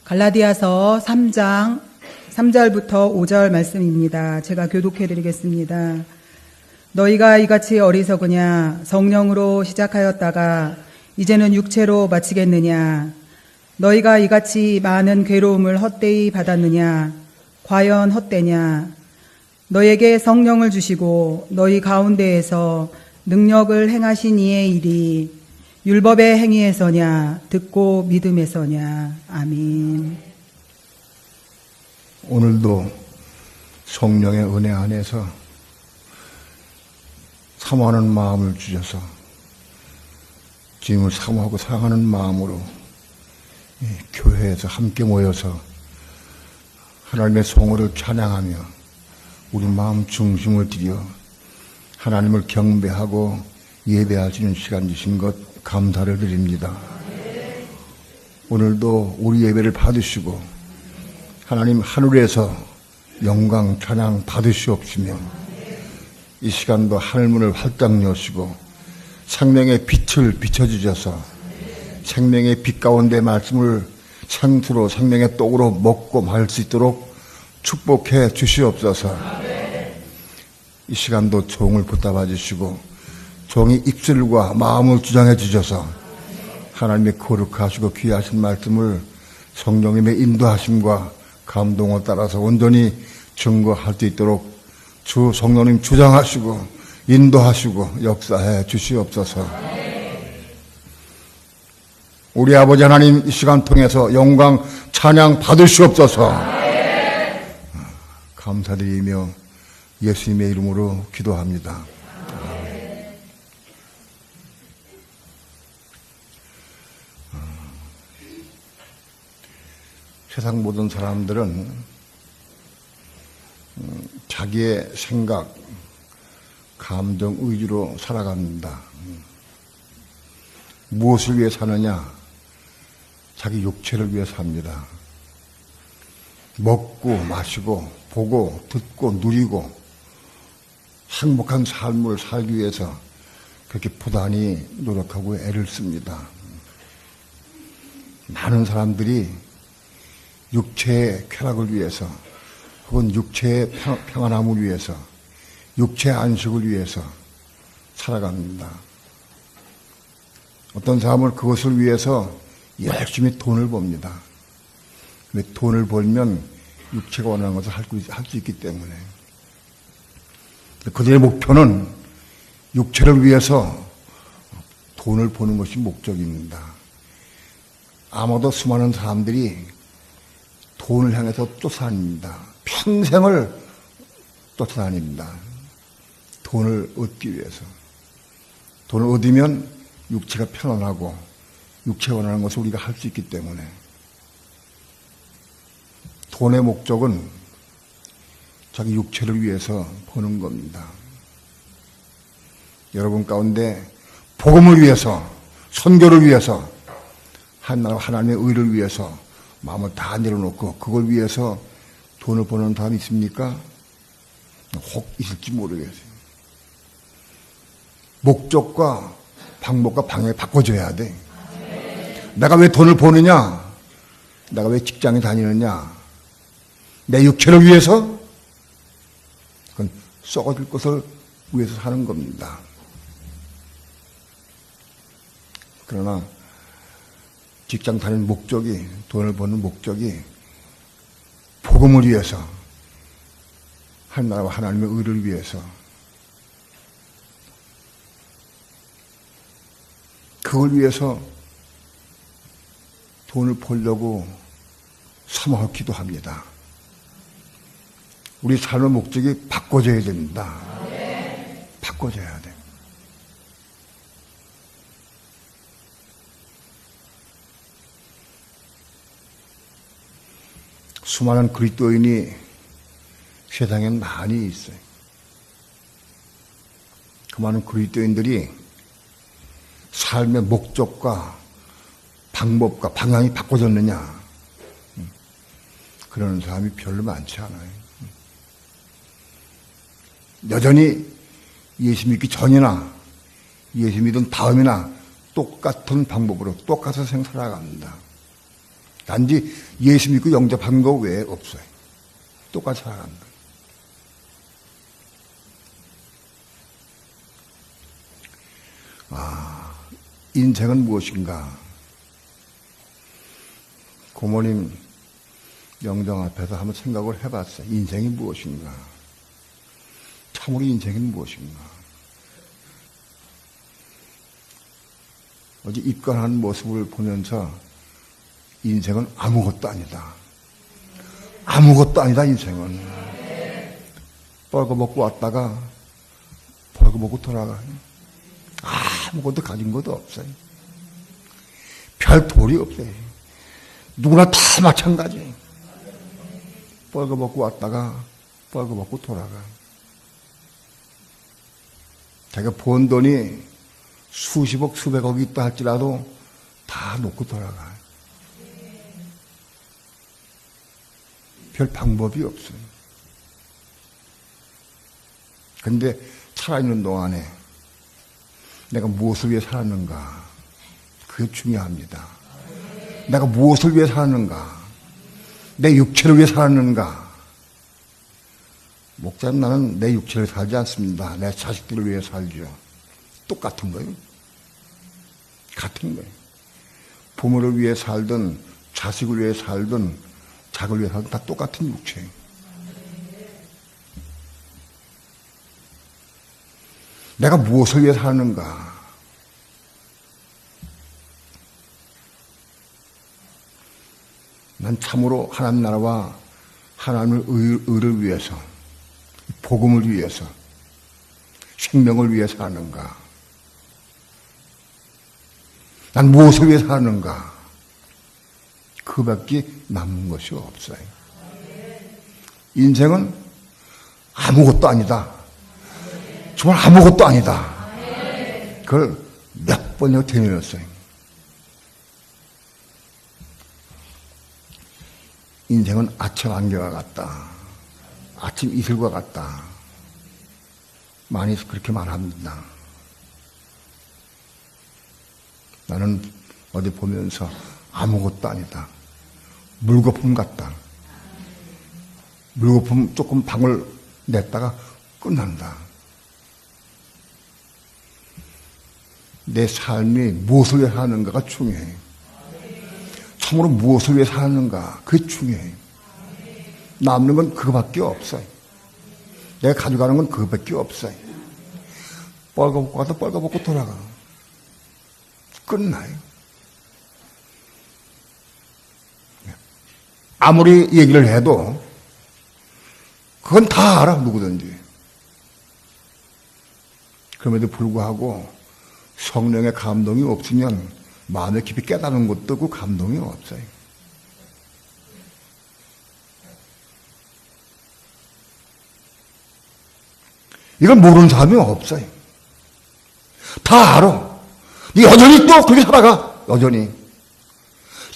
갈라디아서 3장 3절부터 5절 말씀입니다. 제가 교독해 드리겠습니다. 너희가 이같이 어리석으냐? 성령으로 시작하였다가 이제는 육체로 마치겠느냐? 너희가 이같이 많은 괴로움을 헛되이 받았느냐? 과연 헛되냐? 너희에게 성령을 주시고 너희 가운데에서 능력을 행하신 이의 일이 율법의 행위에서냐 듣고 믿음에서냐. 아멘. 오늘도 성령의 은혜 안에서 사모하는 마음을 주셔서 주님을 사모하고 사랑하는 마음으로 교회에서 함께 모여서 하나님의 성호를 찬양하며 우리 마음 중심을 들여 하나님을 경배하고 예배할 수 있는 시간 주신 것 감사를 드립니다. 오늘도 우리 예배를 받으시고 하나님 하늘에서 영광 찬양 받으시옵시며 이 시간도 하늘문을 활짝 여시고 생명의 빛을 비춰주셔서 생명의 빛 가운데 말씀을 생수로 생명의 떡으로 먹고 말 수 있도록 축복해 주시옵소서. 이 시간도 종을 붙잡아 주시고 종이 입술과 마음을 주장해 주셔서 하나님의 거룩하시고 귀하신 말씀을 성령님의 인도하심과 감동을 따라서 온전히 증거할 수 있도록 주 성령님 주장하시고 인도하시고 역사해 주시옵소서. 우리 아버지 하나님 이 시간 통해서 영광 찬양 받으시옵소서. 감사드리며 예수님의 이름으로 기도합니다. 세상 모든 사람들은 자기의 생각, 감정, 의지로 살아갑니다. 무엇을 위해 사느냐? 자기 육체를 위해 삽니다. 먹고 마시고 보고 듣고 누리고 행복한 삶을 살기 위해서 그렇게 부단히 노력하고 애를 씁니다. 많은 사람들이 육체의 쾌락을 위해서 혹은 육체의 평안함을 위해서 육체의 안식을 위해서 살아갑니다. 어떤 사람은 그것을 위해서 열심히 돈을 법니다. 근데 돈을 벌면 육체가 원하는 것을 할 수 있기 때문에 그들의 목표는 육체를 위해서 돈을 버는 것이 목적입니다. 아마도 수많은 사람들이 돈을 향해서 쫓아다닙니다. 평생을 쫓아다닙니다. 돈을 얻기 위해서. 돈을 얻으면 육체가 편안하고 육체가 원하는 것을 우리가 할 수 있기 때문에 돈의 목적은 자기 육체를 위해서 버는 겁니다. 여러분 가운데 복음을 위해서, 선교를 위해서, 하나님의 의를 위해서 마음을 다 내려놓고 그걸 위해서 돈을 버는 사람이 있습니까? 혹 있을지 모르겠어요. 목적과 방법과 방향이 바꿔줘야 돼. 내가 왜 돈을 버느냐? 내가 왜 직장에 다니느냐? 내 육체를 위해서? 그건 썩어질 것을 위해서 사는 겁니다. 그러나 직장 다니는 목적이, 돈을 버는 목적이 복음을 위해서, 하나님과 하나님의 의를 위해서, 그걸 위해서 돈을 벌려고 사모하고 기도합니다. 우리 삶의 목적이 바꿔져야 됩니다. 바꿔져야 돼. 수많은 그리스도인이 세상엔 많이 있어요. 그 많은 그리스도인들이 삶의 목적과 방법과 방향이 바꿔졌느냐? 그러는 사람이 별로 많지 않아요. 여전히 예수 믿기 전이나 예수 믿은 다음이나 똑같은 방법으로 똑같은 생활을 살아갑니다. 단지 예수 믿고 영접한 거 외에 없어요. 똑같이 살아간다. 인생은 무엇인가? 고모님 영정 앞에서 한번 생각을 해봤어요. 인생이 무엇인가? 참으로 인생이 무엇인가? 어제 입관한 모습을 보면서 인생은 아무것도 아니다. 아무것도 아니다, 인생은. 벌거벗고 왔다가 벌거벗고 돌아가. 아무것도 가진 것도 없어요. 별 도리 없어요. 누구나 다 마찬가지. 벌거벗고 왔다가 벌거벗고 돌아가. 자기가 번 돈이 수십억, 수백억이 있다 할지라도 다 놓고 돌아가. 별 방법이 없어요. 근데 살아있는 동안에 내가 무엇을 위해 살았는가? 그게 중요합니다. 내가 무엇을 위해 살았는가? 내 육체를 위해 살았는가? 목사님, 나는 내 육체를 살지 않습니다. 내 자식들을 위해 살죠. 똑같은 거예요. 같은 거예요. 부모를 위해 살든 자식을 위해 살든 자식을 위해 살든 다 똑같은 육체예요. 내가 무엇을 위해 사는가? 난 참으로 하나님 나라와 하나님의 의를 위해서, 복음을 위해서, 생명을 위해 사는가? 난 무엇을 위해 사는가? 그밖에 남는 것이 없어요. 인생은 아무것도 아니다. 정말 아무것도 아니다. 그걸 몇 번이나 되뇌었어요. 인생은 아침 안개와 같다. 아침 이슬과 같다. 많이 그렇게 말합니다. 나는 어디 보면서 아무것도 아니다. 물거품 같다. 물거품 조금 방울 냈다가 끝난다. 내 삶이 무엇을 위해 사는가가 중요해. 참으로 무엇을 위해 사는가, 그게 중요해. 남는 건 그거밖에 없어요. 내가 가져가는 건 그거밖에 없어요. 뻘거벗고 가서 뻘거벗고 돌아가. 끝나요. 아무리 얘기를 해도 그건 다 알아, 누구든지. 그럼에도 불구하고 성령의 감동이 없으면 마음에 깊이 깨달은 것도 없고 감동이 없어요. 이걸 모르는 사람이 없어요. 다 알아. 여전히 또 그렇게 살아가. 여전히.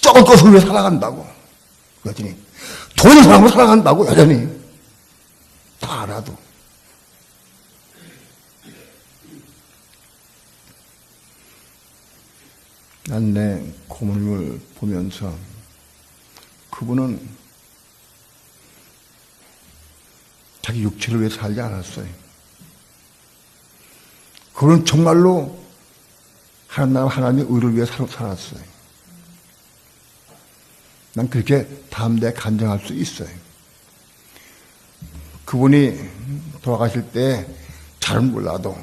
썩은 것을 위해 살아간다고. 여전히. 돈을 사람으로 살아간다고. 여전히. 다 알아도. 난 내 고모님을 보면서 그분은 자기 육체를 위해 살지 않았어요. 그분은 정말로 하나님의 의를 위해 살았어요. 난 그렇게 담대히 간증할 수 있어요. 그분이 돌아가실 때 잘은 몰라도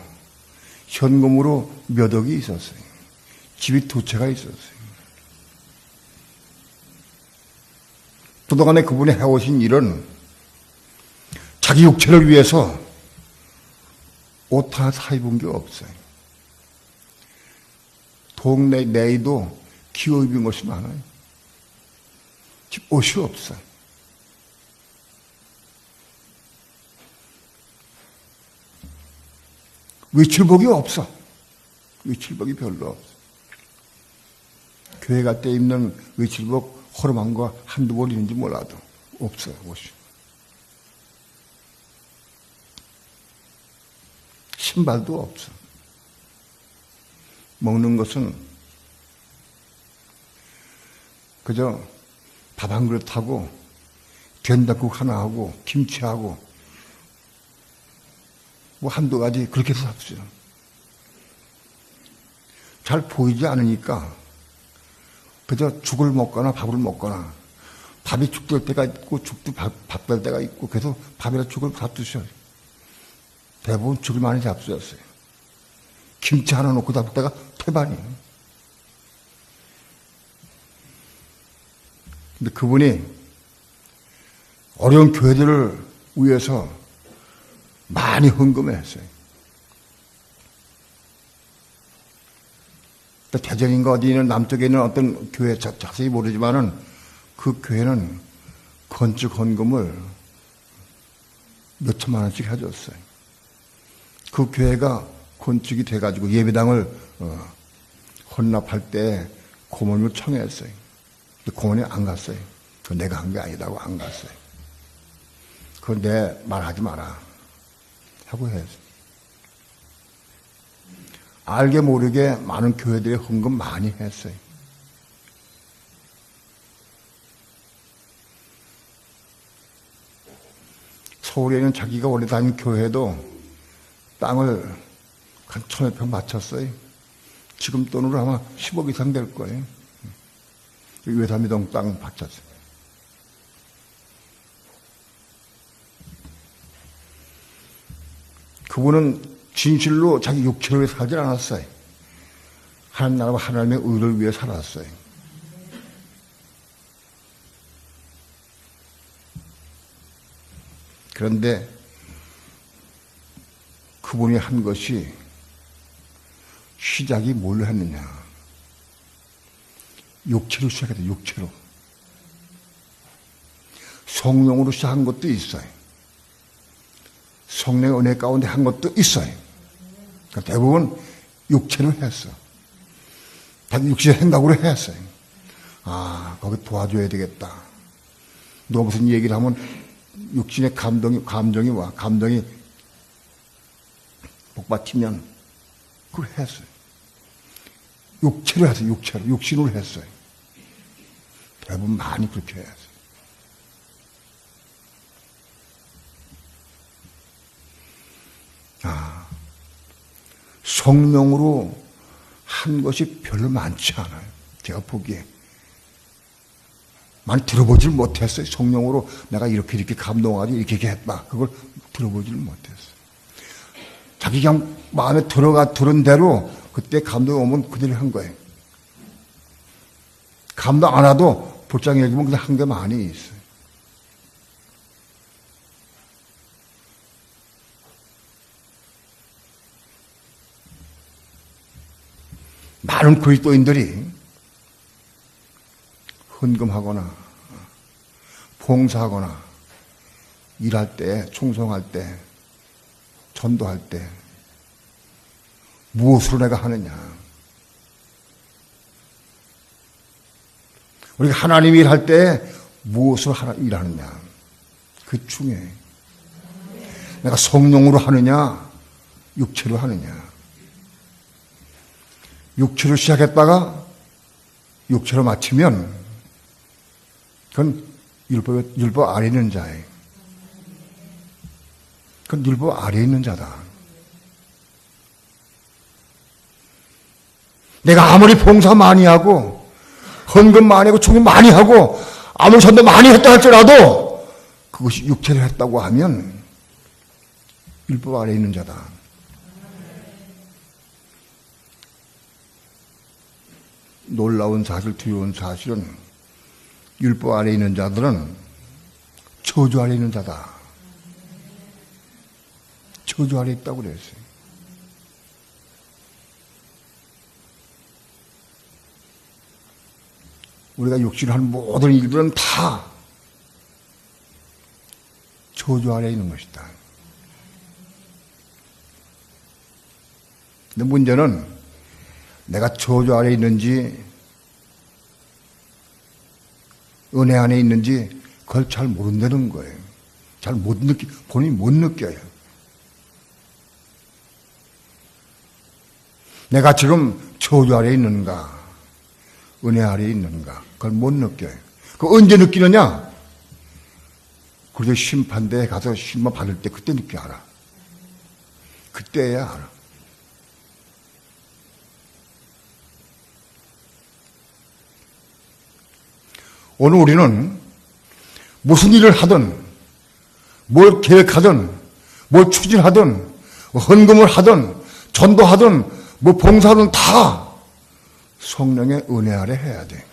현금으로 몇 억이 있었어요. 집이 두 채가 있었어요. 그동안에 그분이 해오신 일은 자기 육체를 위해서 옷 하나 사 입은 게 없어요. 동네 내에도 기어 입은 것이 많아요. 집 옷이 없어요. 외출복이 없어. 외출복이 별로 없어. 교회 갈 때 입는 외출복 허름한 거 한두 벌 있는지 몰라도 없어요, 옷이. 신발도 없어. 먹는 것은 그저 밥 한 그릇하고 된장국 하나 하고 김치하고 뭐 한두 가지 그렇게 해서 삽시다. 잘 보이지 않으니까 그저 죽을 먹거나 밥을 먹거나 밥이 죽 될 때가 있고 죽도 밥 될 때가 있고 그래서 밥이나 죽을 잡수셔요. 대부분 죽을 많이 잡수셨어요. 김치 하나 놓고 잡을 때가 태반이에요. 근데 그분이 어려운 교회들을 위해서 많이 헌금했어요. 대전인가 어디 있는 남쪽에 있는 어떤 교회 자세히 모르지만은 그 교회는 건축 헌금을 몇 천만 원씩 해줬어요. 그 교회가 건축이 돼가지고 예배당을 헌납할 때 고모님을 청했어요. 근데 고모님이 안 갔어요. 그 내가 한 게 아니다고 안 갔어요. 그건 내 말하지 마라 하고 했어요. 알게 모르게 많은 교회들이 헌금 많이 했어요. 서울에 있는 자기가 원래 다닌 교회도 땅을 한 1,000여 평 바쳤어요. 지금 돈으로 아마 10억 이상 될 거예요. 외삼이동 땅 바쳤어요. 그분은 진실로 자기 육체를 위해 살지 않았어요. 하나님 나라와 하나님의 의를 위해 살았어요. 그런데 그분이 한 것이 시작이 뭘로 했느냐. 육체로 시작했다. 육체로. 성령으로 시작한 것도 있어요. 성령의 은혜 가운데 한 것도 있어요. 그러니까 대부분 육체로 했어. 자기 육체의 생각으로 했어요. 아, 거기 도와줘야 되겠다. 누가 무슨 얘기를 하면 육신의 감정이 와. 감정이 복받치면 그걸 했어요. 육체로 했어요. 육체로. 육신으로 했어요. 대부분 많이 그렇게 했어요. 아, 성령으로 한 것이 별로 많지 않아요. 제가 보기에. 많이 들어보질 못했어요. 성령으로 내가 이렇게 감동하지 이렇게 했다. 그걸 들어보질 못했어요. 자기 그냥 마음에 들은 대로 그때 감동이 오면 그대로 한 거예요. 감동 안 와도 볼장 얘기면 그냥 한 게 많이 있어요. 많은 그리스도인들이 헌금하거나 봉사하거나 일할 때, 충성할 때, 전도할 때 무엇으로 내가 하느냐. 우리가 하나님 일할 때 무엇으로 일하느냐. 그 중에 내가 성령으로 하느냐, 육체로 하느냐. 육체로 시작했다가 육체로 마치면 그건 율법 아래 있는 자예요. 그건 율법 아래 있는 자다. 내가 아무리 봉사 많이 하고 헌금 많이 하고 충금 많이 하고 아무리 전도 많이 했다 할지라도 그것이 육체로 했다고 하면 율법 아래 있는 자다. 놀라운 사실, 두려운 사실은 율법 아래 있는 자들은 저주 아래 있는 자다. 저주 아래 있다고 그랬어요. 우리가 육신을 하는 모든 일들은 다 저주 아래 있는 것이다. 근데 문제는 내가 저주 아래 있는지 은혜 안에 있는지 그걸 잘 모른다는 거예요. 잘 못 본인이 못 느껴요. 내가 지금 저주 아래 있는가 은혜 아래 있는가 그걸 못 느껴요. 그 언제 느끼느냐? 그래서 심판대에 가서 심판 받을 때 그때 느껴 알아. 그때야 알아. 오늘 우리는 무슨 일을 하든, 뭘 계획하든, 뭘 추진하든, 헌금을 하든, 전도하든, 뭐 봉사하든 다 성령의 은혜 아래 해야 돼.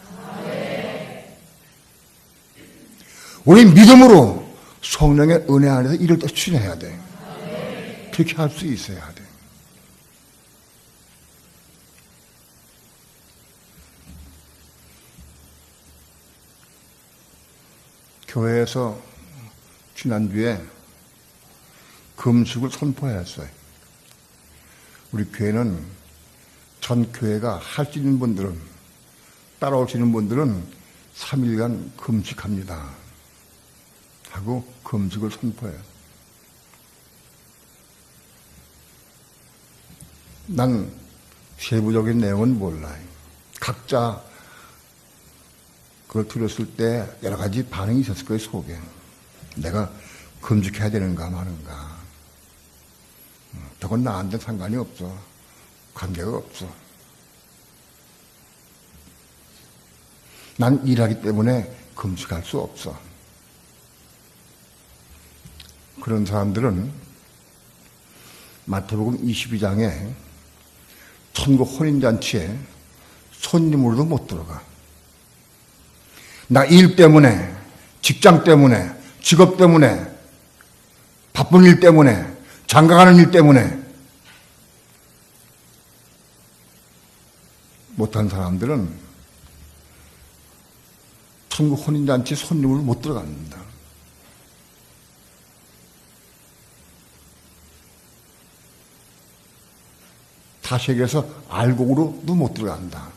우리 믿음으로 성령의 은혜 안에서 일을 또 추진해야 돼. 그렇게 할 수 있어야 돼. 교회에서 지난주에 금식을 선포했어요. 우리 교회는 전 교회가 할 수 있는 분들은, 따라오시는 분들은 3일간 금식합니다. 하고 금식을 선포해요. 난 세부적인 내용은 몰라요. 각자 그걸 들었을 때 여러 가지 반응이 있었을 거예요, 속에. 내가 금식해야 되는가 마는가. 저건 나한테 상관이 없어. 관계가 없어. 난 일하기 때문에 금식할 수 없어. 그런 사람들은 마태복음 22장에 천국 혼인잔치에 손님으로도 못 들어가. 나 일 때문에, 직장 때문에, 직업 때문에, 바쁜 일 때문에, 장가가는 일 때문에 못한 사람들은 천국 혼인잔치 손님으로 못 들어갑니다. 타식에서 알곡으로도 못 들어간다.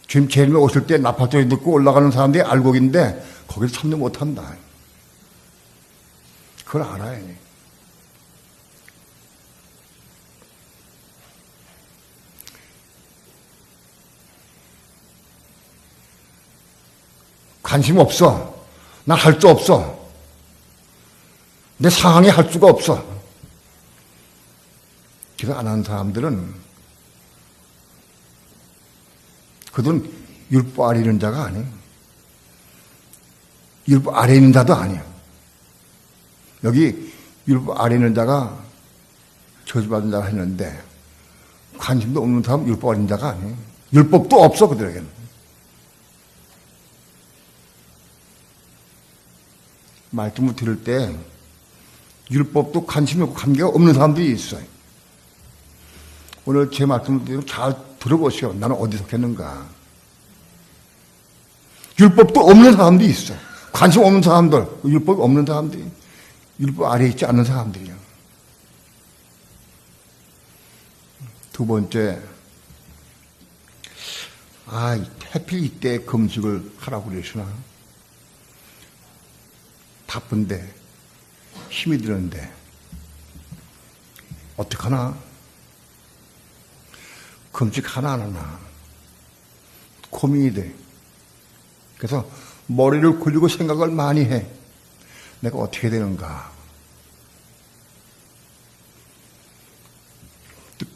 지금 제일 오실 때 나팔소리 듣고 올라가는 사람들이 알곡인데 거기서 참여 못한다. 그걸 알아야 해. 관심 없어. 나 할 수 없어. 내 상황에 할 수가 없어. 그래서 안 하는 사람들은 그들은 율법 아래 있는 자가 아니에요. 율법 아래 있는 자도 아니에요. 여기 율법 아래 있는 자가 저주받은 자가 했는데 관심도 없는 사람은 율법 아래 있는 자가 아니에요. 율법도 없어 그들에게는. 말씀을 들을 때 율법도 관심이 없고 관계가 없는 사람들이 있어요. 오늘 제 말씀을 잘 들어보시오. 나는 어디 속했는가. 율법도 없는 사람들이 있어. 관심 없는 사람들, 율법이 없는 사람들이, 율법 아래에 있지 않는 사람들이요. 두 번째, 하필 이때 금식을 하라고 그러시나. 바쁜데, 힘이 드는데, 어떡하나? 금식 하나 안 하나. 고민이 돼. 그래서 머리를 굴리고 생각을 많이 해. 내가 어떻게 되는가.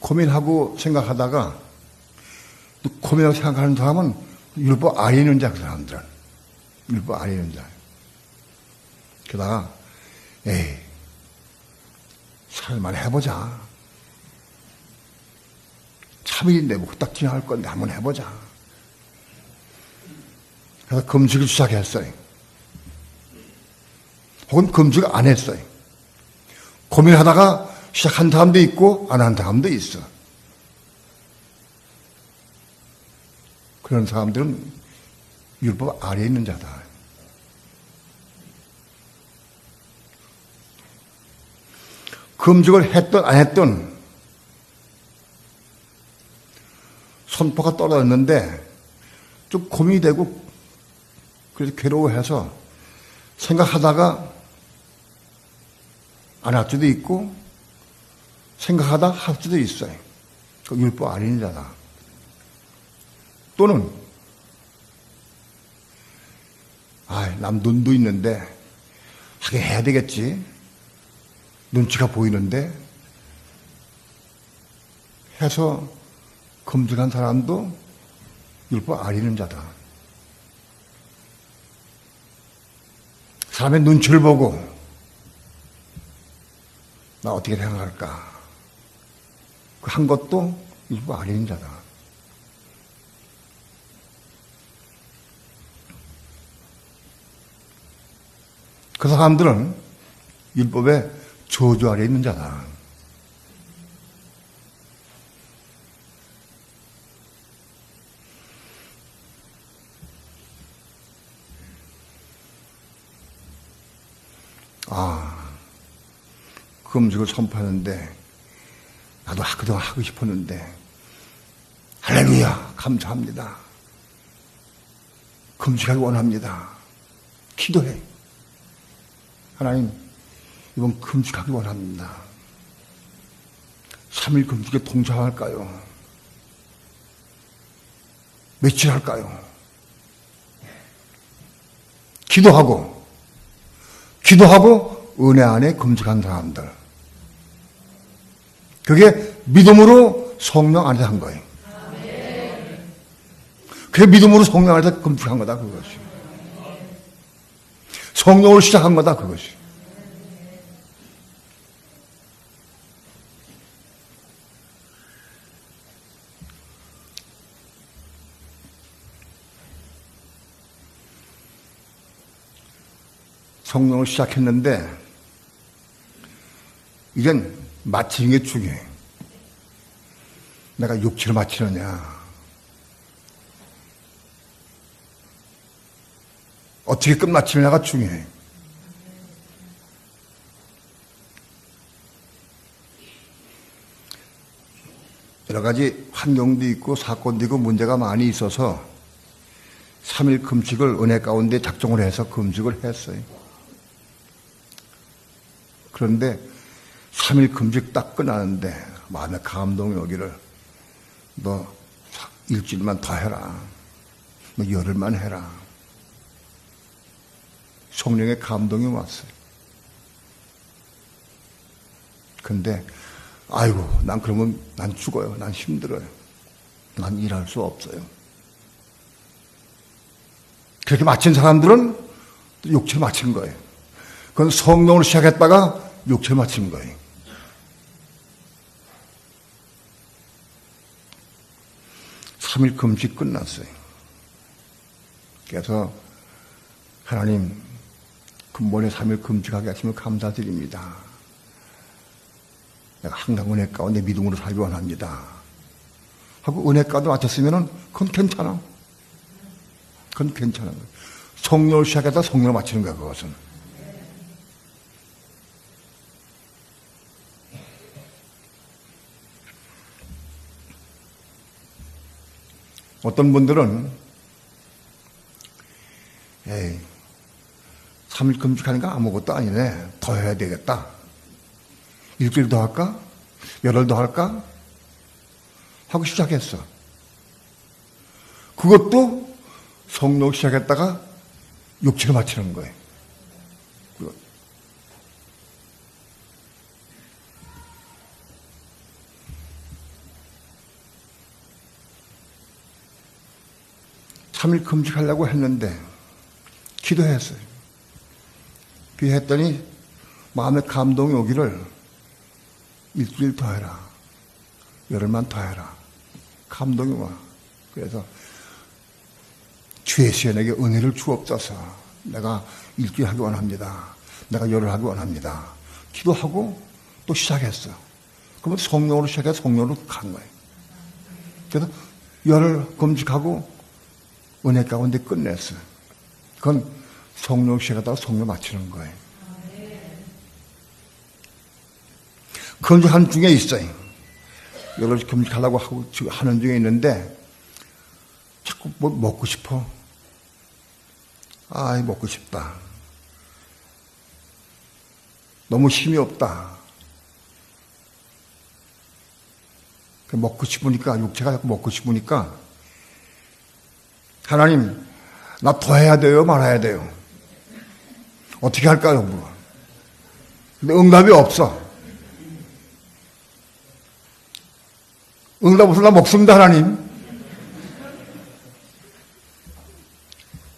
고민하고 생각하다가 또 고민하고 생각하는 사람은 율법 아래에 있는 자, 그 사람들은. 율법 아래에 있는 자. 게다가 살만 해보자. 3일인데 뭐 딱 지나갈 건데 한번 해보자. 그래서 금식을 시작했어요. 혹은 금식을 안 했어요. 고민하다가 시작한 사람도 있고 안 한 사람도 있어. 그런 사람들은 율법 아래에 있는 자다. 금식을 했든 안 했든 선포가 떨어졌는데 좀 고민이 되고 그래서 괴로워해서 생각하다가 안 할 수도 있고 생각하다 할 수도 있어요. 그 율법 아닌 자다. 또는 남 눈도 있는데 하게 해야 되겠지. 눈치가 보이는데 해서 금식한 사람도 율법 아리는 자다. 사람의 눈치를 보고 나 어떻게 생각할까? 그 한 것도 율법 아리는 자다. 그 사람들은 율법의 저주 아래 있는 자다. 금식을 선포하는데 나도 그동안 하고 싶었는데 할렐루야 감사합니다. 금식하기 원합니다. 기도해. 하나님 이번 금식하기 원합니다. 3일 금식에 동참할까요? 며칠 할까요? 기도하고 은혜 안에 금식한 사람들. 그게 믿음으로 성령 안에서 한 거예요. 그게 믿음으로 성령 안에서 금식한 거다, 그것이. 성령으로 시작한 거다, 그것이. 성령을 시작했는데 이젠 마치는 게 중요해. 내가 육체를 마치느냐, 어떻게 끝마치느냐가 중요해. 여러 가지 환경도 있고 사건도 있고 문제가 많이 있어서 3일 금식을 은혜 가운데 작정을 해서 금식을 했어요. 그런데 3일 금식 딱 끝나는데 마음에 감동이 오기를 너 일주일만 더 해라. 너 열흘만 해라. 성령의 감동이 왔어요. 근데 아이고 난 그러면 난 죽어요. 난 힘들어요. 난 일할 수 없어요. 그렇게 마친 사람들은 육체를 마친 거예요. 그건 성령으로 시작했다가 육체를 마친 거예요. 삼 일 금식 끝났어요. 그래서 하나님 근본에 3일 금식하게 하시면 감사드립니다. 내가 항상 은혜 가운데 믿음으로 살기 원합니다. 하고 은혜 가운데 마쳤으면 그건 괜찮아. 그건 괜찮아. 성령을 시작해서 성령을 마치는 거야, 그것은. 어떤 분들은 3일 금식하니까 아무것도 아니네. 더 해야 되겠다. 일주일 더 할까? 열흘 더 할까? 하고 시작했어. 그것도 성령 시작했다가 육체를 마치는 거예요. 그거. 3일 금식하려고 했는데 기도했어요. 기도했더니 마음에 감동이 오기를 일주일 더 해라. 열흘만 더 해라. 감동이 와. 그래서 주의 시연에게 은혜를 주옵소서. 내가 일주일 하기 원합니다. 내가 열흘 하기 원합니다. 기도하고 또 시작했어. 그러면 성령으로 시작해서 성령으로 간 거예요. 그래서 열흘 금식하고 은혜 가운데 끝냈어요. 그건 성령 시작하다가 성령 마치는 거예요. 금식하는 중에 있어요. 여러 가지 금식하려고 하고 하는 중에 있는데 자꾸 뭐 먹고 싶어. 먹고 싶다. 너무 힘이 없다. 먹고 싶으니까, 육체가 자꾸 먹고 싶으니까 하나님 나 더 해야 돼요, 말아야 돼요? 어떻게 할까요, 뭐? 근데 응답이 없어. 응답 없어 나 먹습니다, 하나님.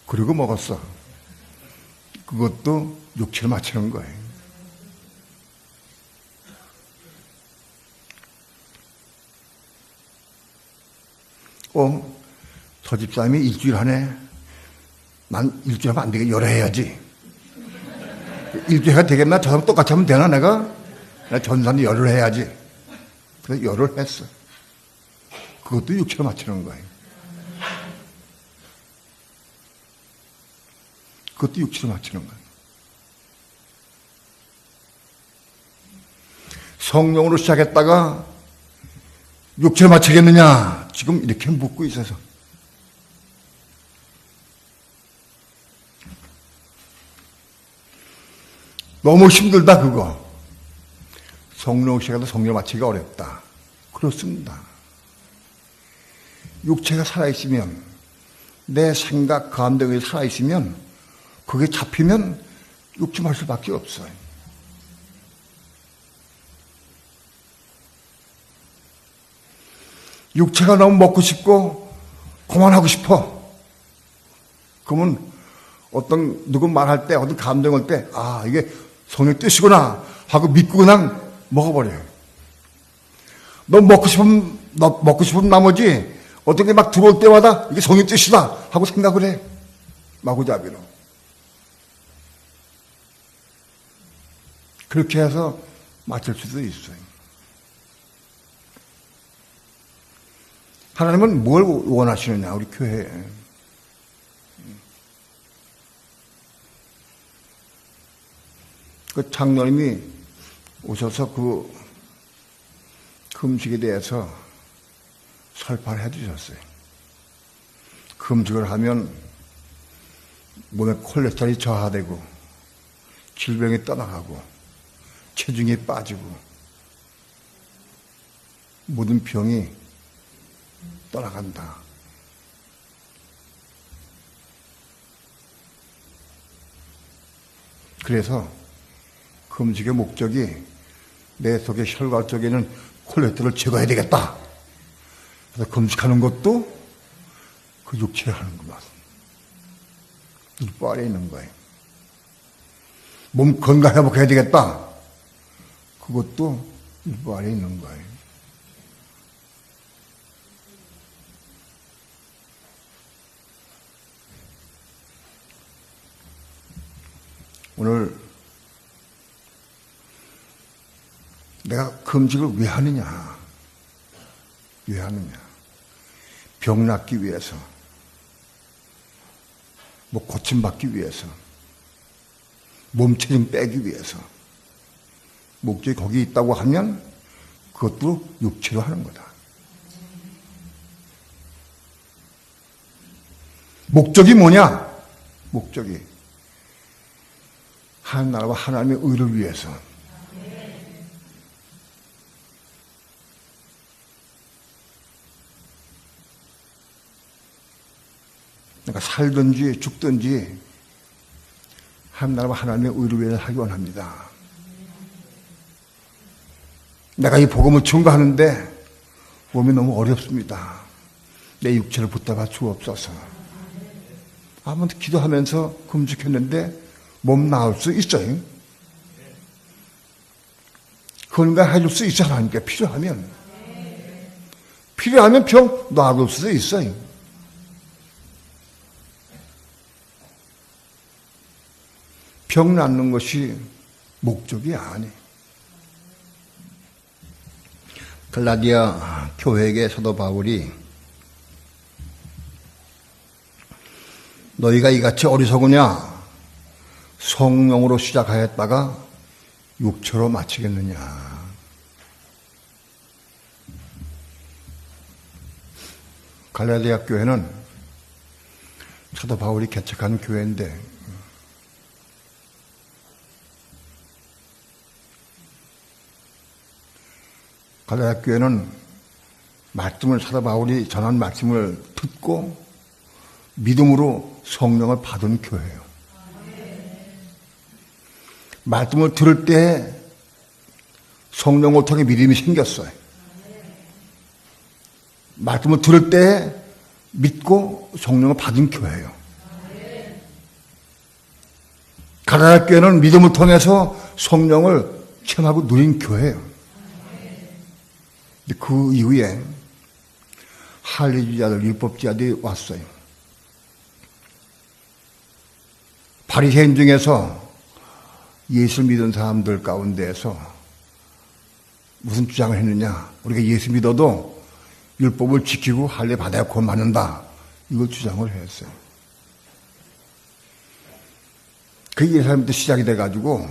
그리고 먹었어. 그것도 육체를 맞추는 거예요. 저 집사람이 일주일 하네. 난 일주일 하면 안 되게 열흘 해야지. 일주일가 되겠나? 저 사람 똑같이 하면 되나, 내가? 나 전산이 열흘 해야지. 그래서 열흘 했어. 그것도 육체를 맞추는 거예요. 그것도 육체를 맞추는 거예요. 성령으로 시작했다가 육체를 맞추겠느냐? 지금 이렇게 묻고 있어서. 너무 힘들다, 그거. 성령으로 시작해도 성령을 맞추기가 어렵다. 그렇습니다. 육체가 살아있으면, 내 생각, 감정이 살아있으면, 그게 잡히면 육체 맞을 수밖에 없어요. 육체가 너무 먹고 싶고 그만하고 싶어. 그러면 누구 말할 때, 어떤 감정 올 때, 이게 성령의 뜻이구나 하고 믿고 그냥 먹어버려요. 너 먹고 싶은 나머지 어떤 게 막 들어올 때마다 이게 성령의 뜻이다 하고 생각을 해. 마구잡이로. 그렇게 해서 맞을 수도 있어요. 하나님은 뭘 원하시느냐, 우리 교회에. 그 장로님이 오셔서 그 금식에 대해서 설파를 해주셨어요. 금식을 하면 몸에 콜레스테롤이 저하되고 질병이 떠나가고 체중이 빠지고 모든 병이 떠나간다. 그래서 금식의 목적이 내 속의 혈관 쪽에는 콜레스테롤을 제거해야 되겠다. 그래서 금식하는 것도 그 육체를 하는구나. 이 아래에 있는 거예요. 몸 건강 회복해야 되겠다. 그것도 이 아래에 있는 거예요. 오늘 내가 금식을 왜 하느냐? 왜 하느냐? 병 낫기 위해서, 뭐 고침받기 위해서, 몸체중 빼기 위해서. 목적이 거기 있다고 하면 그것도 육체로 하는 거다. 목적이 뭐냐? 목적이 하나님 나라와 하나님의 의를 위해서. 그러니까 살든지 죽든지 하나님 나라와 하나님의 의를 위해서 하기 원합니다. 내가 이 복음을 증거하는데 몸이 너무 어렵습니다. 내 육체를 붙잡아 주옵소서. 아무튼 기도하면서 금식했는데 몸 나을 수 있어요. 건강 해줄 수 있어. 하나님께 필요하면 병 놔둘 수 있어요. 병 낫는 것이 목적이 아니에요. 갈라디아 교회에게 사도 바울이 너희가 이같이 어리석으냐? 성령으로 시작하였다가 육체로 마치겠느냐? 갈라디아 교회는 사도 바울이 개척한 교회인데 갈라디아 교회는 말씀을 사도 바울이 전한 말씀을 듣고 믿음으로 성령을 받은 교회예요. 말씀을 들을 때 성령을 통해 믿음이 생겼어요. 말씀을 들을 때 믿고 성령을 받은 교회예요. 가나안 교회는 믿음을 통해서 성령을 체험하고 누린 교회예요. 그 이후에 할례주의자들, 율법주의자들이 왔어요. 바리새인 중에서 예수 믿은 사람들 가운데에서 무슨 주장을 했느냐? 우리가 예수 믿어도 율법을 지키고 할례 받아야 구원 받는다. 이걸 주장을 했어요. 그게 예루살렘부터 시작이 돼가지고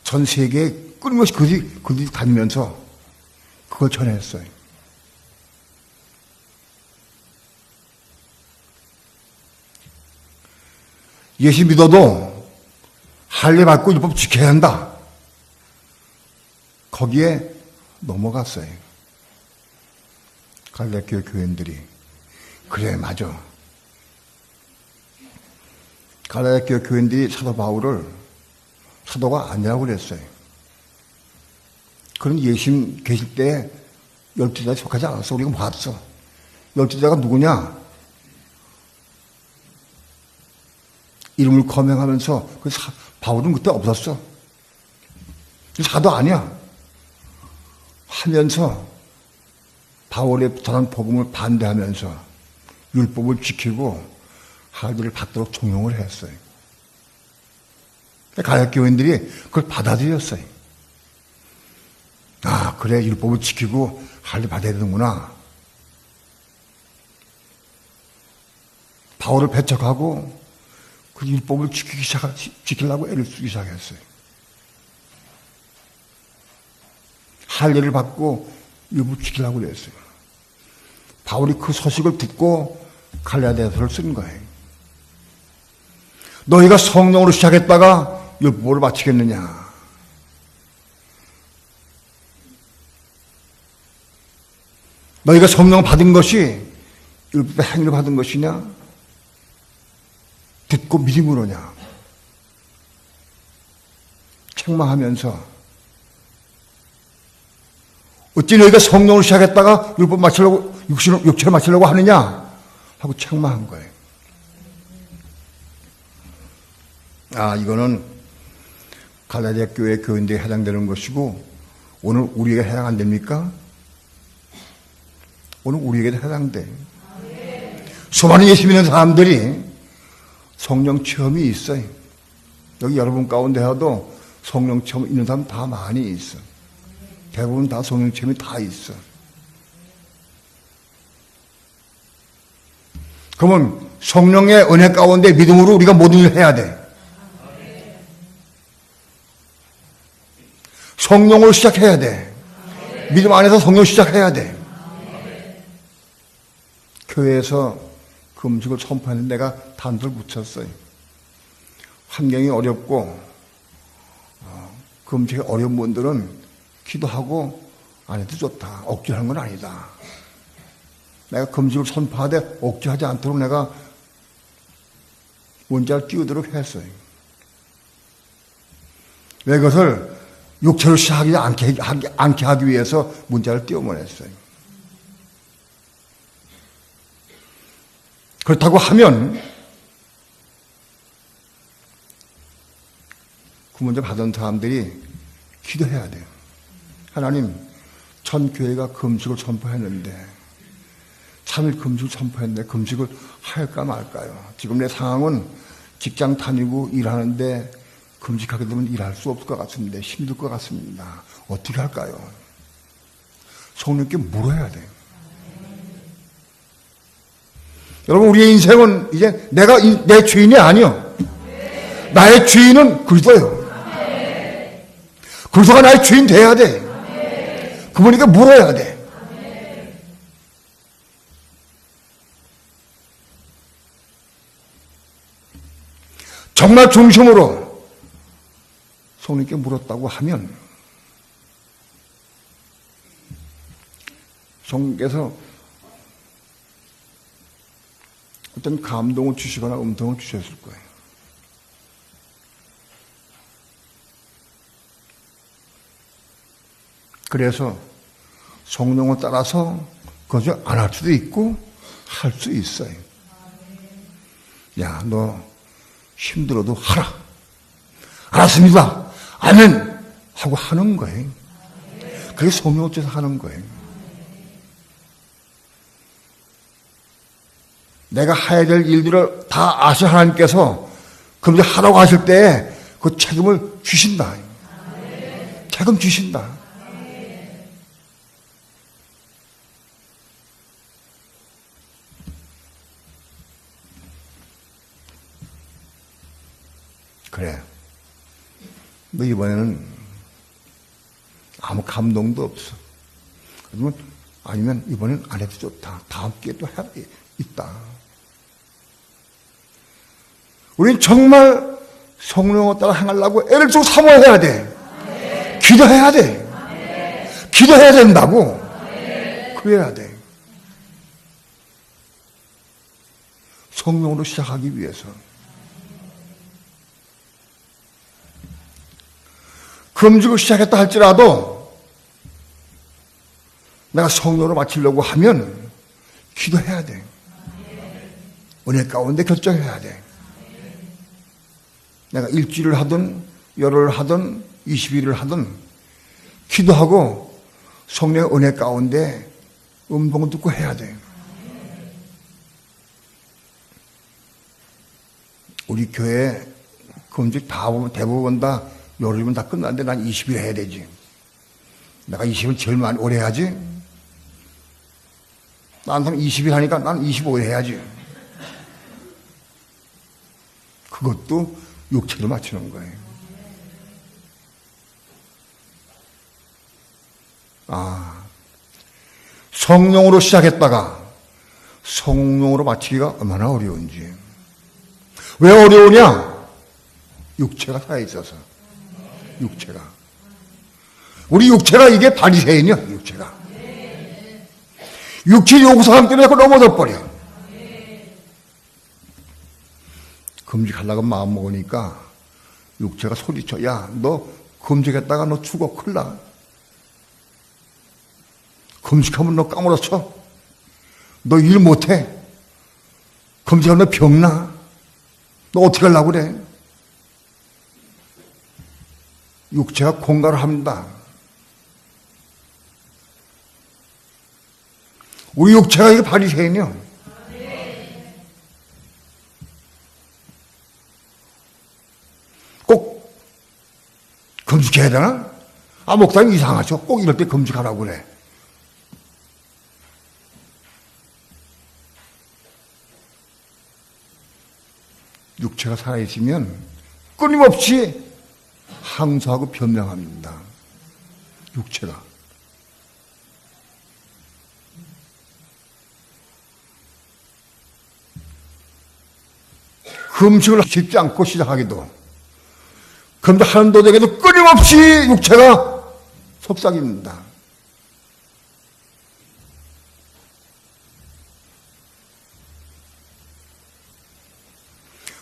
전 세계에 끊임없이 그들이 다니면서 그걸 전했어요. 예수 믿어도 할례 받고 율법 지켜야 한다. 거기에 넘어갔어요. 갈릴리 교회 교인들이. 그래, 맞아. 갈릴리 교회 교인들이 사도 바울을 사도가 아니라고 그랬어요. 그런 예수님 계실 때 12자에 속하지 않았어. 우리가 봤어. 12자가 누구냐? 이름을 거명하면서 바울은 그때 없었어. 사도 아니야. 하면서 바울의 전한 복음을 반대하면서 율법을 지키고 할례를 받도록 종용을 했어요. 갈릴리 교인들이 그걸 받아들였어요. 아, 그래, 율법을 지키고 할례 받아야 되는구나. 바울을 배척하고 그 율법을 지키려고 애를 쓰기 시작했어요. 할례를 받고 율법을 지키려고 그랬어요. 바울이 그 소식을 듣고 갈라디아서를 쓴 거예요. 너희가 성령으로 시작했다가 율법을 마치겠느냐? 너희가 성령을 받은 것이 율법의 행위를 받은 것이냐? 듣고 믿음으로냐? 책망하면서 어찌 너희가 성령을 시작했다가 율법 마치려고 육체를 마치려고 하느냐? 하고 책망한 거예요. 아, 이거는 갈라디아 교회 교인들에 해당되는 것이고 오늘 우리에게 해당 안 됩니까? 오늘 우리에게도 해당돼. 수많은 예수 믿는 사람들이 성령 체험이 있어요. 여기 여러분 가운데라도 성령 체험 있는 사람 다 많이 있어. 대부분 다 성령 체험이 다 있어. 그러면 성령의 은혜 가운데 믿음으로 우리가 모든 일을 해야 돼. 성령으로 시작해야 돼. 믿음 안에서 성령 시작해야 돼. 교회에서 그 음식을 선포하는데 내가 단서를 붙였어요. 환경이 어렵고 그 음식이 어려운 분들은 기도하고 안 해도 좋다. 억지하는 건 아니다. 내가 금식을 선포하되 억지하지 않도록 내가 문자를 띄우도록 했어요. 왜 그것을 육체로 시작하지 않게 하기 위해서 문자를 띄우면 했어요. 그렇다고 하면 그 문자 받은 사람들이 기도해야 돼요. 하나님, 전 교회가 금식을 선포했는데 3일 금식을 선포했는데 금식을 할까 말까요? 지금 내 상황은 직장 다니고 일하는데 금식하게 되면 일할 수 없을 것 같습니다. 힘들 것 같습니다. 어떻게 할까요? 성령께 물어야 돼요. 여러분, 우리의 인생은 이제 내가 내 주인이 아니요. 나의 주인은 그리스도예요. 그리스도가 나의 주인 돼야 돼. 그분에게 물어야 돼. 정말 중심으로 성령께 물었다고 하면 성령께서 어떤 감동을 주시거나 음성을 주셨을 거예요. 그래서 성령을 따라서 그것을 안 할 수도 있고 할 수 있어요. 야, 너 힘들어도 하라. 알았습니다. 아멘. 하고 하는 거예요. 그게 성령을 통해서 하는 거예요. 내가 해야 될 일들을 다 아시는 하나님께서 그럼 이제 하라고 하실 때 그 책임을 주신다. 책임 주신다. 그래. 너 이번에는 아무 감동도 없어. 아니면 이번엔 안 해도 좋다. 다음 기회에 또 해야 있다. 우린 정말 성령을 따라 행하려고 애를 좀 사모해야 돼. 기도해야 돼. 기도해야 된다고. 그래야 돼. 성령으로 시작하기 위해서. 금식을 시작했다 할지라도 내가 성령으로 마치려고 하면 기도해야 돼. 은혜 가운데 결정해야 돼. 내가 일주일을 하든 열흘을 하든 20일을 하든 기도하고 성령의 은혜 가운데 음성을 듣고 해야 돼. 우리 교회 금식 다 보면 대부분 다 열흘이면 다 끝났는데 난 20일 해야 되지. 내가 20일 제일 많이 오래 해야지. 난 사람 20일 하니까 난 25일 해야지. 그것도 육체를 맞추는 거예요. 성령으로 시작했다가 성령으로 마치기가 얼마나 어려운지. 왜 어려우냐? 육체가 살아있어서. 육체가. 우리 육체가 이게 바리새인이야, 육체가. 육체 요구사항 때문에 넘어져 버려. 금식하려고 마음 먹으니까 육체가 소리쳐. 야, 너 금식했다가 너 죽어. 큰일 나. 금식하면 너 까무러쳐. 너 일 못해. 금식하면 너 병나. 너 어떻게 하려고 그래? 육체가 공갈을 합니다. 우리 육체가 이게 바리새인이요. 꼭 금식해야 되나? 목사님 이상하죠. 꼭 이럴 때 금식하라고 그래. 육체가 살아있으면 끊임없이 항소하고 변명합니다. 육체가. 금식을 쉽지 않고 시작하기도, 금식하는 도중에도 끊임없이 육체가 속삭입니다.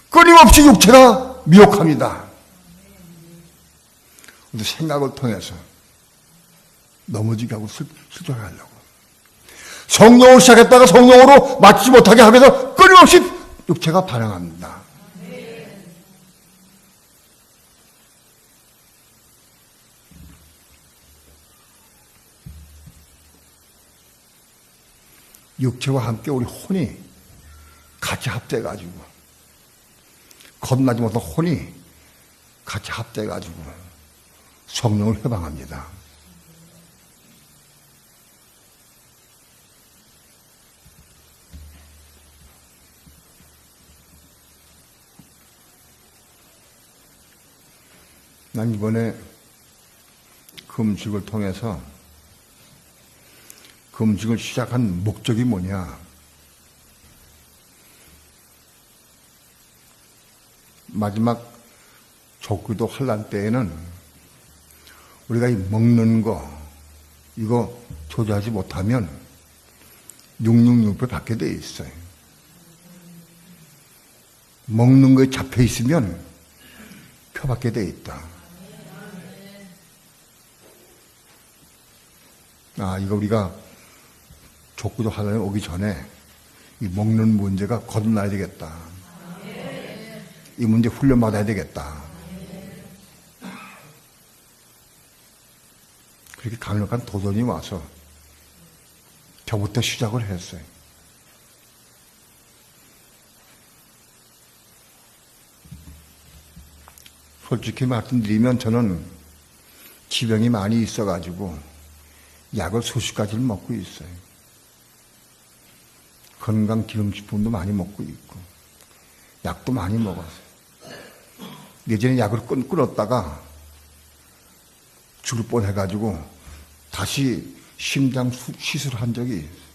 끊임없이 육체가 미혹합니다. 생각을 통해서 넘어지게 하고 슬쩍 하려고. 성령으로 시작했다가 성령으로 마치지 못하게 하면서 끊임없이 육체가 반응합니다. 육체와 함께 우리 혼이 같이 합돼가지고, 겁나지 못한 혼이 같이 합돼가지고 성령을 회방합니다. 난 이번에 금식을 통해서 금식을 시작한 목적이 뭐냐? 마지막 족기도 환란 때에는 우리가 이 먹는 거 이거 조절하지 못하면 666배 받게 돼 있어요. 먹는 거에 잡혀 있으면 표 받게 돼 있다. 이거 우리가 족구도 하나님 오기 전에 이 먹는 문제가 거듭나야 되겠다. 이 문제 훈련받아야 되겠다. 그렇게 강력한 도전이 와서 저부터 시작을 했어요. 솔직히 말씀드리면 저는 지병이 많이 있어가지고 약을 수십 가지를 먹고 있어요. 건강 기능식품도 많이 먹고 있고 약도 많이 먹었어요. 예전에 약을 끊었다가 죽을 뻔해가지고 다시 심장 시술한 적이 있어요.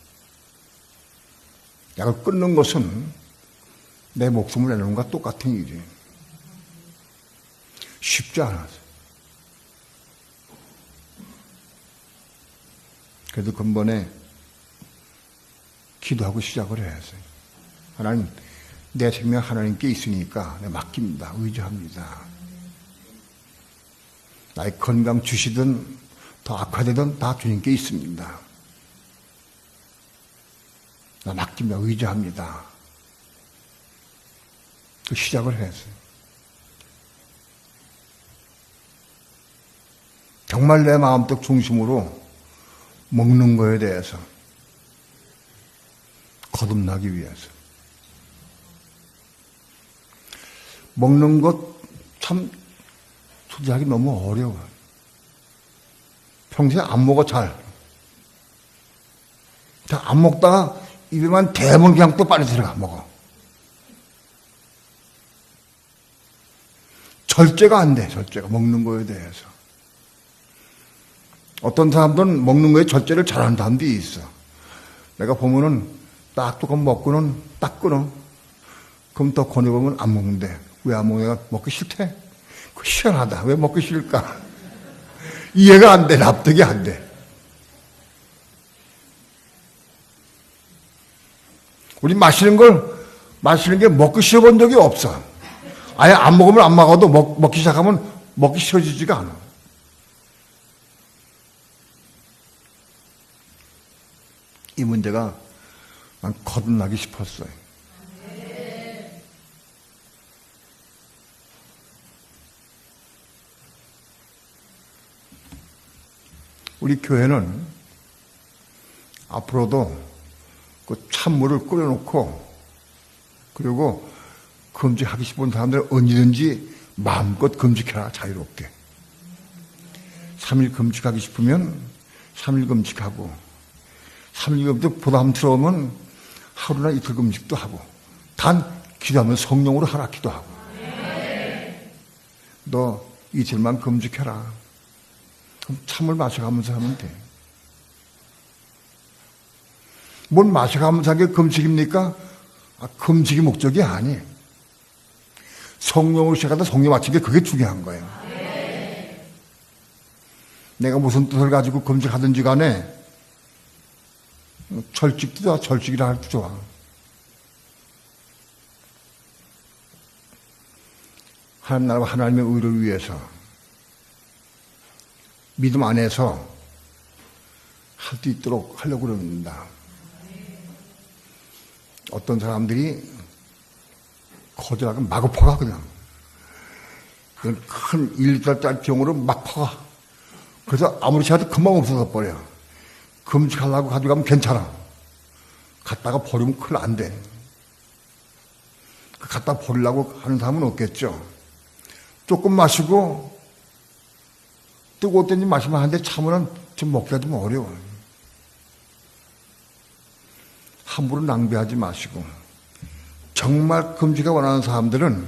약을 끊는 것은 내 목숨을 내는 것과 똑같은 일이에요. 쉽지 않았어요. 그래도 근본에 기도하고 시작을 했어요. 하나님, 내 생명 하나님께 있으니까 내가 맡깁니다. 의지합니다. 나의 건강 주시든 더 악화되든 다 주님께 있습니다. 나 맡깁니다. 의지합니다. 그 시작을 했어요. 정말 내 마음속 중심으로 먹는 거에 대해서 거듭나기 위해서. 먹는 것 참 소지하기 너무 어려워요. 평소에 안 먹어 잘. 안 먹다가 입에만 대면 그냥 또 빨리 들어가 먹어. 절제가 안 돼. 절제가 먹는 거에 대해서. 어떤 사람들은 먹는 거에 절제를 잘하는 사람도 있어. 내가 보면은 딱 조금 먹고는 딱 끊어. 그럼 더 권해보면 안 먹는데. 왜 안 먹냐? 먹기 싫대? 그 희한하다. 왜 먹기 싫을까? 이해가 안 돼. 납득이 안 돼. 우리 마시는 게 먹기 싫어 본 적이 없어. 아예 안 먹으면 안 먹어도 먹기 시작하면 먹기 싫어지지가 않아. 이 문제가 난 거듭나기 싶었어요. 우리 교회는 앞으로도 그 찬물을 끓여놓고 그리고 금식하기 싶은 사람들 언제든지 마음껏 금식해라. 자유롭게. 3일 금식하기 싶으면 3일 금식하고 3일 금식 부담스러우면 하루나 이틀 금식도 하고 단 기도하면 성령으로 하라 기도하고 너 이틀만 금식해라. 그럼 참을 마셔가면서 하면 돼. 뭘 마셔가면서 하는 게 금식입니까? 금식이 목적이 아니에요. 성령으로 시작하다 성령 맞춘 게 그게 중요한 거예요. 내가 무슨 뜻을 가지고 금식하든지 간에 절직도 좋아. 절직이라 할도 좋아. 하나님 나라와 하나님의 의를 위해서 믿음 안에서 할 수 있도록 하려고 그럽니다. 어떤 사람들이 거절하고 마구 퍼가 그냥. 큰 1리터짜리 병으로 막 퍼가. 그래서 아무리 찾아도 금방 없어져 버려. 금식하려고 가져가면 괜찮아. 갖다가 버리면 큰일 안 돼. 갖다 버리려고 하는 사람은 없겠죠. 조금 마시고 뜨거울 때는 마시면 하는데 참으면 좀 먹기가 좀 어려워요. 함부로 낭비하지 마시고 정말 금식을 원하는 사람들은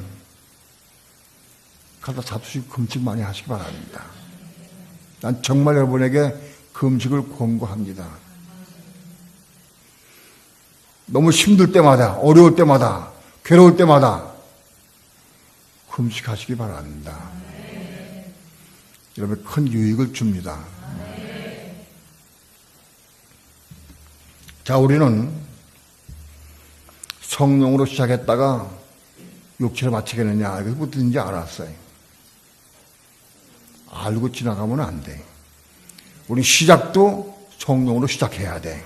갖다 잡수시고 금식 많이 하시기 바랍니다. 난 정말 여러분에게 금식을 권고합니다. 너무 힘들 때마다, 어려울 때마다, 괴로울 때마다 금식하시기 바랍니다. 여러분 큰 유익을 줍니다. 자, 우리는 성령으로 시작했다가 육체를 마치겠느냐, 이거 어떻게든지 알았어요. 알고 지나가면 안 돼. 우리 시작도 성령으로 시작해야 돼.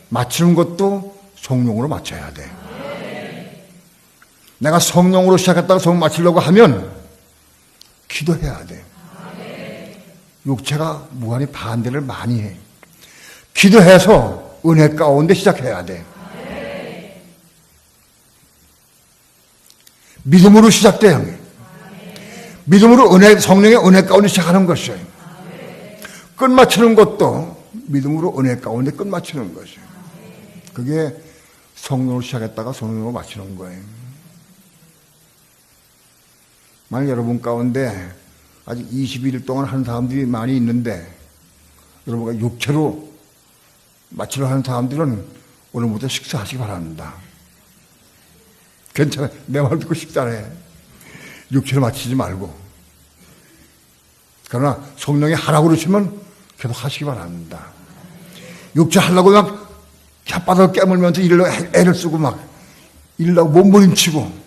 마치는 것도 성령으로 마쳐야 돼. 내가 성령으로 시작했다가 성령 마치려고 하면 기도해야 돼. 육체가 무한히 반대를 많이 해. 기도해서 은혜 가운데 시작해야 돼. 믿음으로 시작돼요. 믿음으로 성령의 은혜 가운데 시작하는 것이에요. 끝마치는 것도 믿음으로 은혜 가운데 끝마치는 것이에요. 그게 성령으로 시작했다가 성령으로 마치는 거예요. 만약 여러분 가운데 아직 21일 동안 하는 사람들이 많이 있는데 여러분가 육체로 마치려 하는 사람들은 오늘부터 식사하시기 바랍니다. 괜찮아요. 내 말 듣고 식사를 해. 육체로 마치지 말고. 그러나 성령이 하라고 그러시면 계속 하시기 바랍니다. 육체 하려고 막 혓바닥을 깨물면서 애를 쓰고 막 일하고 몸부림치고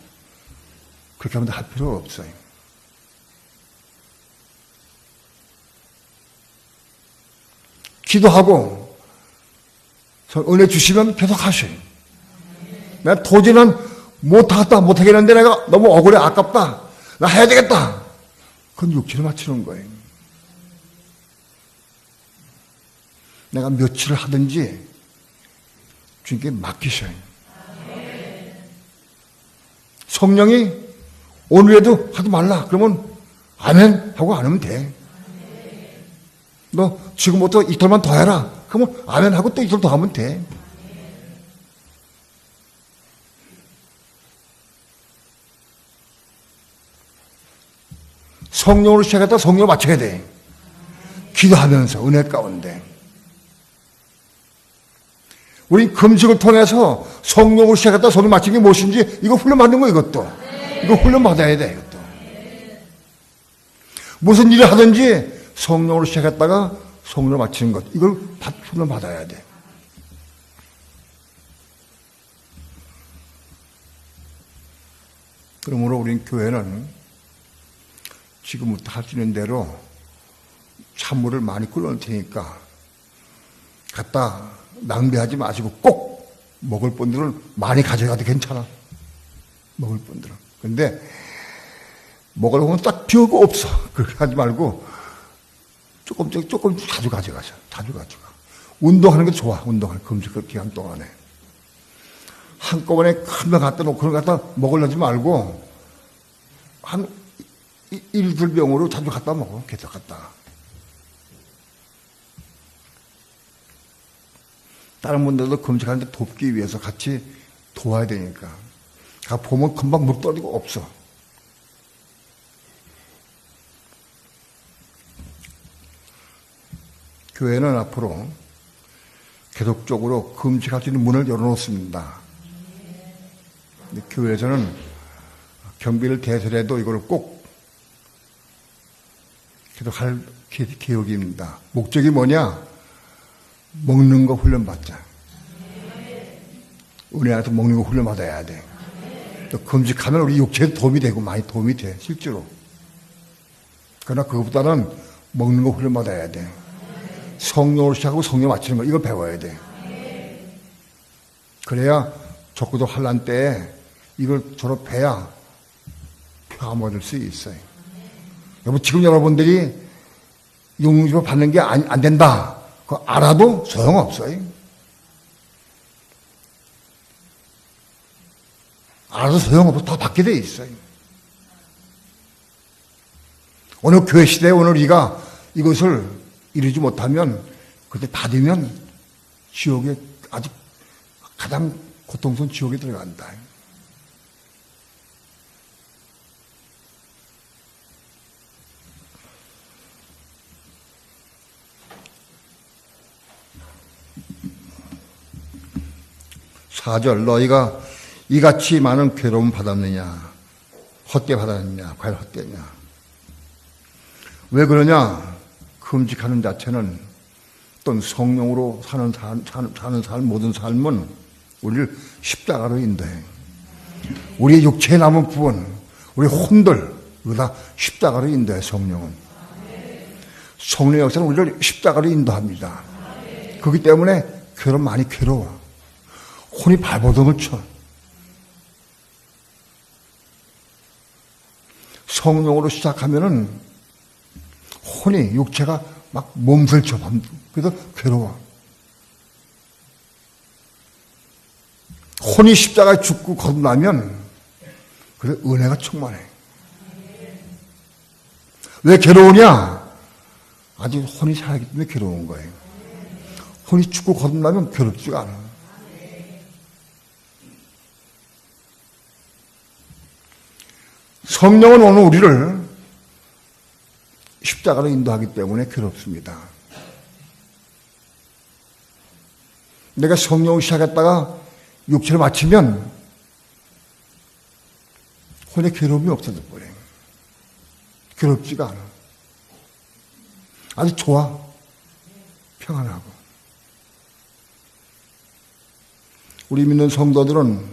그렇게 하면 할 필요 없어요. 기도하고 은혜 주시면 계속 하셔요. 내가 도저히는 못하겠는데 내가 너무 억울해, 아깝다. 나 해야 되겠다. 그건 육체를 맞추는 거예요. 내가 며칠을 하든지 주님께 맡기셔요. 성령이 오늘에도 하지 말라. 그러면 아멘 하고 안 하면 돼. 너 지금부터 이틀만 더 해라. 그러면 아멘 하고 또 이틀 더 하면 돼. 성령으로 시작했다 성령으로 마쳐야 돼. 기도하면서 은혜 가운데. 우리 금식을 통해서 성령으로 시작했다 성령 마치는 게 무엇인지 이거 훈련받는 거 이것도. 이거 훈련받아야 돼 이것도. 무슨 일을 하든지 성령으로 시작했다가 성령으로 마치는 것. 이걸 훈련받아야 돼. 그러므로 우린 교회는 지금부터 할 수 있는 대로 찬물을 많이 끓여놓을 테니까 갖다 낭비하지 마시고 꼭 먹을 분들은 많이 가져가도 괜찮아. 먹을 분들은. 근데 먹으려고 하면 딱 비우고 없어. 그렇게 하지 말고 조금 자주 가져가자. 자주 가져가. 운동하는 게 좋아. 운동하는 금식 기간 동안에. 한꺼번에 큰 병 갖다 놓고 그런 거 갖다 먹으려지 말고 한 1~2병으로 자주 갖다 먹어. 계속 갖다가. 다른 분들도 금식하는데 돕기 위해서 같이 도와야 되니까. 보면 금방 물 떨어지고 없어. 교회는 앞으로 계속적으로 금식할 수 있는 문을 열어놓습니다. 교회에서는 경비를 대설해도 이걸 꼭 계속 할 계획입니다. 목적이 뭐냐? 먹는 거 훈련받자. 은혜 안에서 먹는 거 훈련받아야 돼. 또 금식하면 우리 육체에 도움이 되고 많이 도움이 돼, 실제로. 그러나 그것보다는 먹는 거 훈련받아야 돼. 성령으로 시작하고 성령 맞추는 거, 이거 배워야 돼. 그래야 적고도 환난 때에 이걸 졸업해야 표함 얻을 수 있어요. 여러분, 지금 여러분들이 용기로 받는 게 안 된다. 그거 알아도 소용없어요. 알아도 소용없어. 다 받게 돼 있어요. 오늘 교회 시대에 오늘 우리가 이것을 이루지 못하면, 그때 받으면 지옥에 아주 가장 고통스러운 지옥에 들어간다. 사절, 너희가 이같이 많은 괴로움 받았느냐? 헛되이 받았느냐? 과연 헛되냐? 왜 그러냐? 금식하는 자체는 또는 성령으로 사는 삶, 모든 삶은 우리를 십자가로 인도해. 우리의 육체에 남은 부분, 우리 혼들, 이거 다 십자가로 인도해, 성령은. 성령의 역사는 우리를 십자가로 인도합니다. 그렇기 때문에 많이 괴로워. 혼이 발버둥을 쳐. 성령으로 시작하면은 혼이, 육체가 막 몸살 쳐. 그래서 괴로워. 혼이 십자가에 죽고 거듭나면 그래서 은혜가 충만해. 왜 괴로우냐? 아직 혼이 살아있기 때문에 괴로운 거예요. 혼이 죽고 거듭나면 괴롭지가 않아. 성령은 오늘 우리를 십자가로 인도하기 때문에 괴롭습니다. 내가 성령을 시작했다가 육체를 마치면 혼의 괴로움이 없어져 버려요. 괴롭지가 않아. 아주 좋아. 평안하고. 우리 믿는 성도들은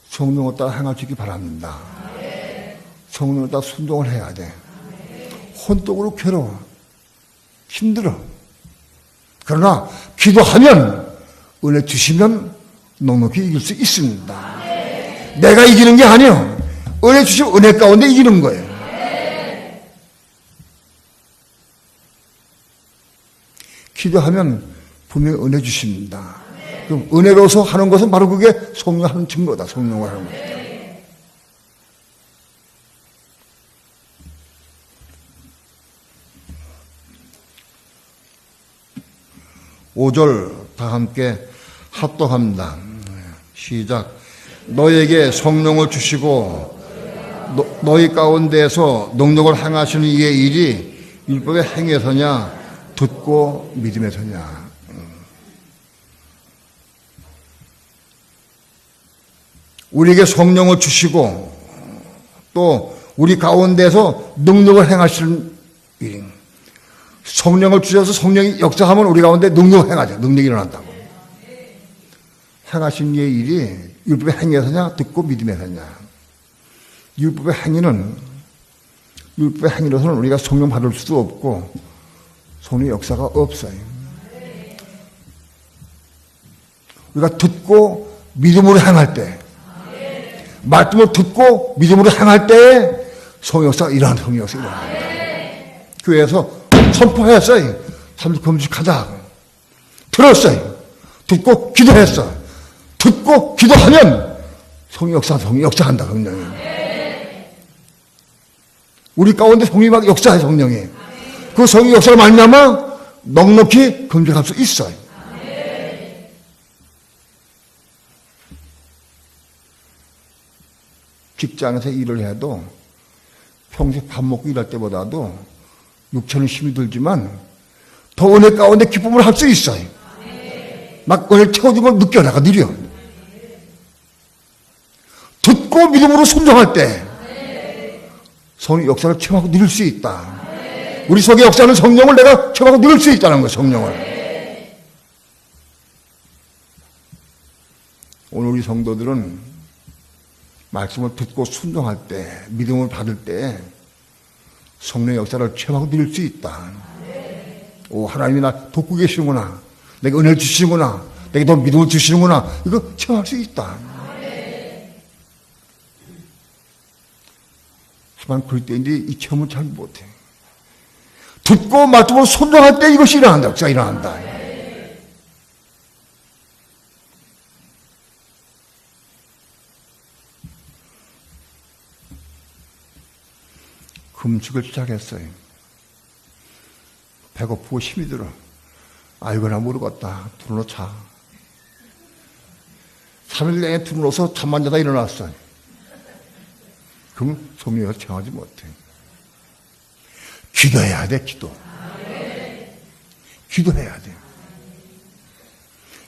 성령을 따라 행할 수 있기 바랍니다. 성령을 따라 순종을 해야 돼. 혼독으로 괴로워. 힘들어. 그러나 기도하면 은혜 주시면 넉넉히 이길 수 있습니다. 내가 이기는 게 아니에요. 은혜 주시면 은혜 가운데 이기는 거예요. 기도하면 분명히 은혜 주십니다. 그럼 은혜로서 하는 것은 바로 그게 성령 하는 증거다. 성령을 하는 것. 5절 다 함께 합독합니다. 시작. 너에게 성령을 주시고 너희 가운데에서 능력을 행하시는 이의 일이 율법의 행위에서냐 듣고 믿음에서냐. 우리에게 성령을 주시고 또 우리 가운데서 능력을 행하시는 일. 성령을 주셔서 성령이 역사하면 우리 가운데 능력을 행하죠. 능력이 일어난다고. 행하신 이의 일이 율법의 행위에서냐 듣고 믿음에서냐. 율법의 행위로서는 우리가 성령 받을 수도 없고 성령의 역사가 없어요. 우리가 듣고 믿음으로 행할 때, 말씀을 듣고 믿음으로 행할 때에 성령 역사가 일어나는 성령 역사가 일어나요. 교회에서 선포했어요. 3주 금식하자. 들었어요. 듣고 기도했어. 듣고 기도하면 성령 역사한다, 성령이. 우리 가운데 성령이 막 역사해, 성령이. 그 성령 역사를 말미암아 넉넉히 금식할 수 있어요. 직장에서 일을 해도 평소에 밥 먹고 일할 때보다도 육체는 힘이 들지만 더 은혜 가운데 기쁨을 할 수 있어요. 막 은혜 채워준 걸 느껴. 내가 느려. 듣고 믿음으로 순종할 때 성령 역사를 체험하고 누릴 수 있다. 우리 속에 역사하는 성령을 내가 체험하고 누릴 수 있다는 거예요. 성령을. 오늘 우리 성도들은 말씀을 듣고 순종할 때, 믿음을 받을 때 성령의 역사를 체험하고 누릴 수 있다. 오, 하나님이 나 돕고 계시는구나. 내게 은혜를 주시는구나. 내게 더 믿음을 주시는구나. 이거 체험할 수 있다. 하지만 그럴 때인데 이 체험을 잘 못해. 듣고 말씀으로 순종할 때 이것이 일어난다. 역사가 일어난다. 금식을 시작했어요. 배고프고 힘이 들어. 아이고나 모르겠다. 두루노 자. 3일 내에 두루노서 잠만 자다 일어났어요. 그럼 성령을 체험하지 못해. 기도해야 돼, 기도. 기도해야 돼.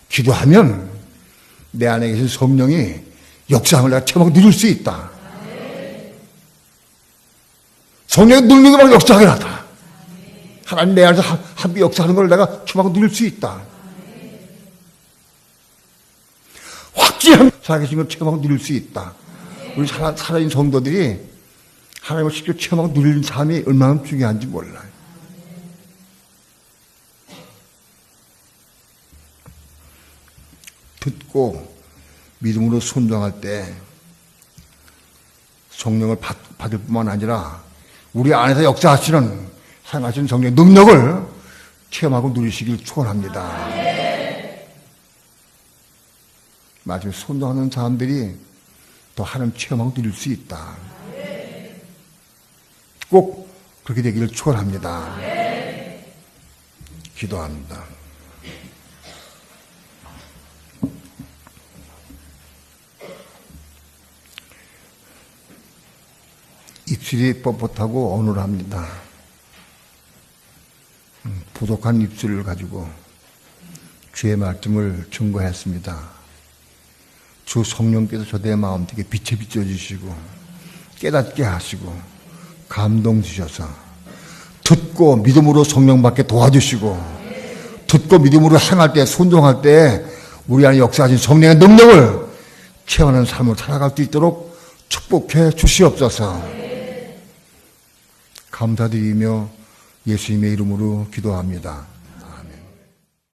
기도하면 내 안에 계신 성령이 역사함을 내가 체험하고 누릴 수 있다. 성령의 능력이 막 역사하게 나타. 하나님 내 안에서 함께 역사하는 걸 내가 체험하고 누릴 수 있다. 확실한 살아계신 걸 체험하고 누릴 수 있다. 우리 살아있는 성도들이 하나님을 직접 체험하고 누리는 삶이 얼마나 중요한지 몰라요. 듣고 믿음으로 순종할 때 성령을 받을 뿐만 아니라 우리 안에서 역사하시는 사용하시는 성령의 능력을 체험하고 누리시길 축원합니다. 마지막에 순종하는 사람들이 더 하나님 체험하고 누릴 수 있다. 꼭 그렇게 되기를 축원합니다. 기도합니다. 입술이 뻣뻣하고 어눌합니다. 부족한 입술을 가지고 주의 말씀을 증거했습니다. 주 성령께서 저들의 마음속에 빛에 비춰주시고 깨닫게 하시고 감동 주셔서 듣고 믿음으로 성령 받게 도와주시고 듣고 믿음으로 행할 때 순종할 때 우리 안에 역사하신 성령의 능력을 체험하는 삶을 살아갈 수 있도록 축복해 주시옵소서. 감사드리며 예수님의 이름으로 기도합니다.